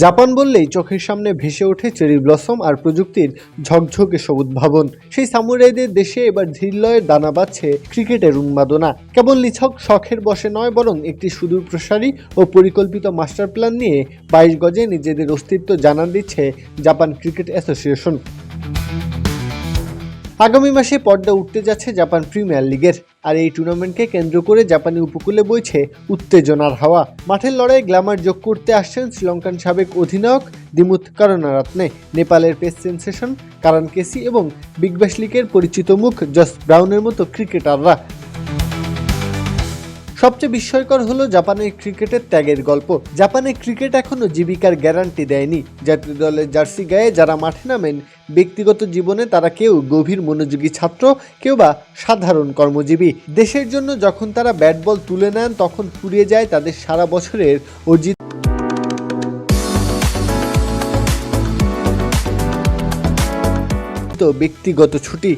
Japan বললেই চোখের সামনে ভেসে ওঠে চেরি ব্লসম আর প্রযুক্তির ঝকঝকে সবুজ ভাবন। সেই সামুরাইদের দেশে এবার ধীরলয়ের দানা বাঁধছে ক্রিকেটের উন্মাদনা। কেবল নিছক শখের বশে নয়, বরং একটি সুদূরপ্রসারী ও পরিকল্পিত মাস্টার প্ল্যান নিয়ে 22 গজে নিজেদের অস্তিত্ব জানান দিচ্ছে জাপান ক্রিকেট অ্যাসোসিয়েশন। আগামী মাসে পর্দা উঠতে যাচ্ছে জাপান প্রিমিয়ার লিগের, আর এই টুর্নামেন্টকে কেন্দ্র করে জাপানি উপকূলে বইছে উত্তেজনার হাওয়া। মাঠের লড়াইয়ে গ্ল্যামার যোগ করতে আসছেন শ্রীলঙ্কান সাবেক অধিনায়ক দিমুথ কারুনারাত্নে, নেপালের পেস সেন্সেশন কারান কেসি এবং বিগ ব্যাশ লিগের পরিচিত মুখ জস ব্রাউনের মতো ক্রিকেটাররা। সবচেয়ে বিস্ময়কর হলো জাপানের ক্রিকেটের ত্যাগের গল্প। জাপানের ক্রিকেট এখনও জীবিকার গ্যারান্টি দেয়নি। জাতীয় দলের জার্সি গায়ে যারা মাঠে নামেন, ব্যক্তিগত জীবনে তারা কেউ গভীর মনোযোগী ছাত্র, কেউ বা সাধারণ কর্মজীবী। দেশের জন্য যখন তারা ব্যাট বল তুলে নেন, তখন ফুরিয়ে যায় তাদের সারা বছরের অর্জিত ব্যক্তিগত ছুটি।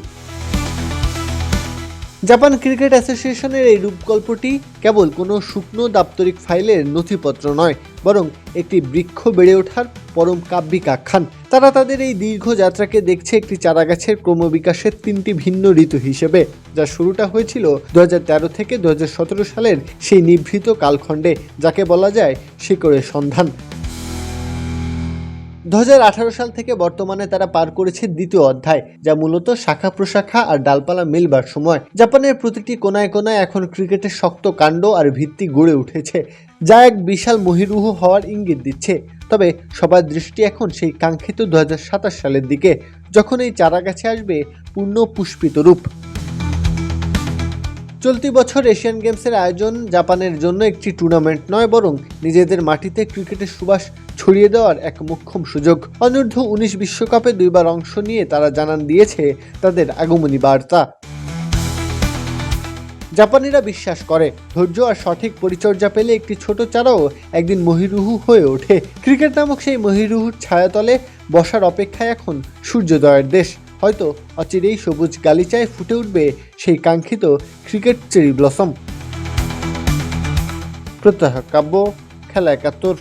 জাপান ক্রিকেট অ্যাসোসিয়েশনের এই রূপকল্পটি কেবল কোনো শুকনো দাপ্তরিক ফাইলের নথিপত্র নয়, বরং একটি বৃক্ষ বেড়ে ওঠার পরম কাব্যিক আখ্যান। তারা তাদের এই দীর্ঘ যাত্রাকে দেখছে একটি চারাগাছের ক্রমবিকাশের 3টি ভিন্ন ঋতু হিসেবে, যার শুরুটা হয়েছিল 2013 থেকে 2017 সালের সেই নিভৃত কালখণ্ডে, যাকে বলা যায় শিকড়ের সন্ধান। 2018 সাল থেকে বর্তমানে তারা পার করেছে দ্বিতীয় অধ্যায়, যা মূলত শাখা প্রশাখা আর ডালপালা মেলবার সময়। জাপানের প্রতিটি কোনায় কোনায় এখন ক্রিকেটের শক্ত কাণ্ড আর ভিত্তি গড়ে উঠেছে, যা এক বিশাল মহীরুহ হওয়ার ইঙ্গিত দিচ্ছে। তবে সবার দৃষ্টি এখন সেই কাঙ্ক্ষিত 2027 সালের দিকে, যখন এই চারাগাছে আসবে পূর্ণ পুষ্পিত রূপ। চলতি বছর এশিয়ান গেমসের আয়োজন জাপানের জন্য একটি টুর্নামেন্ট নয়, বরং নিজেদের মাটিতে ক্রিকেটের সুবাস ছড়িয়ে দেওয়ার এক মোক্ষম সুযোগ। অনূর্ধ্ব 19 বিশ্বকাপে 2বার অংশ নিয়ে তারা জানান দিয়েছে তাদের আগমনী বার্তা। জাপানিরা বিশ্বাস করে, ধৈর্য আর সঠিক পরিচর্যা পেলে একটি ছোট চারাও একদিন মহীরুহ হয়ে ওঠে। ক্রিকেট নামক সেই মহীরুহুর ছায়াতলে বসার অপেক্ষায় এখন সূর্যোদয়ের দেশ। হয়তো অচিরেই সবুজ গালিচায় ফুটে উঠবে সেই কাঙ্ক্ষিত ক্রিকেট চেরি ব্লসম। প্রত্যহ কাব্য, খেলা 71।